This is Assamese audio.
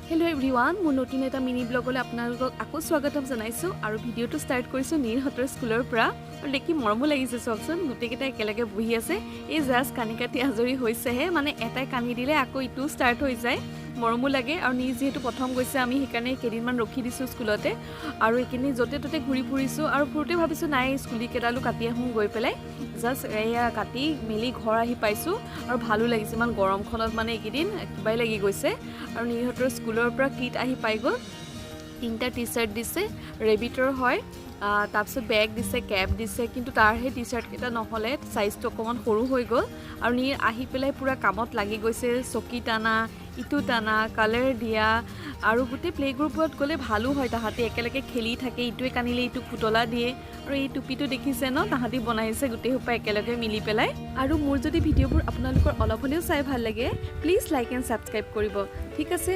Hello everyone, মোৰ নতুন এটা মিনি ব্লগলৈ আপোনালোকক আকৌ স্বাগতম জনাইছো আৰু ভিডিওটো ষ্টাৰ্ট কৰিছো নীৰহতৰ স্কুলৰ পৰা আৰু দেখি মৰমো লাগিছে চকচোন গুটেকেটা একেলগে বহি আছে এই জাস্ট কানি কাটি আজৰি হৈছেহে মানে এটাই কানি দিলে আকৌ ইটো ষ্টাৰ্ট হৈ যায় মৰমো লাগে আৰু নি যেহেতু প্ৰথম গৈছে আমি সেইকাৰণে কেইদিনমান ৰখি দিছো স্কুলতে আৰু একিনি যতে ততে ঘূৰি ফুৰিছো আৰু ফুৰতে ভাবিছো নাই স্কুলি কেডালো কাটি আহোঁ গৈ পেলাই জাস্ট এয়া কাটি মেলি ঘৰ আহি পাইছো আৰু ভালো লাগিছে ইমান গৰমখনত মানে এইকেইদিন কিবাই লাগি গৈছে আৰু নীৰহতৰ স্কুলৰ পৰা কিট আহি পাই গ'ল তিনটা টি-শাৰ্ট দিছে ৰেবিটৰ হয় তাৰপিছত বেগ দিছে কেপ দিছে কিন্তু তাৰ হে টি-শাৰ্ট কেইটা নহলে সাইজটো অকমান সৰু হৈ গ'ল আৰু নীৰ আহি পেলাই পুৰা কামত লাগি গৈছে চকী টানা ইটো টানা কালাৰ দিয়া আৰু গোটে প্লে গ্ৰুপত গলে ভালো হয় তাহাঁতে একেলগে খেলি থাকে ইটোৱে কানিলে ইটো ফুটলা দিয়ে আৰু এই টুপিটো দেখিছে ন তাহাঁতি বনাইছে গোটে হোপা একেলগে মিলি পেলাই আৰু মোৰ যদি ভিডিওবোৰ আপোনালোকৰ অলপ হলেও চাই ভাল লাগে প্লিজ লাইক এণ্ড সাবস্ক্ৰাইব কৰিব ঠিক আছে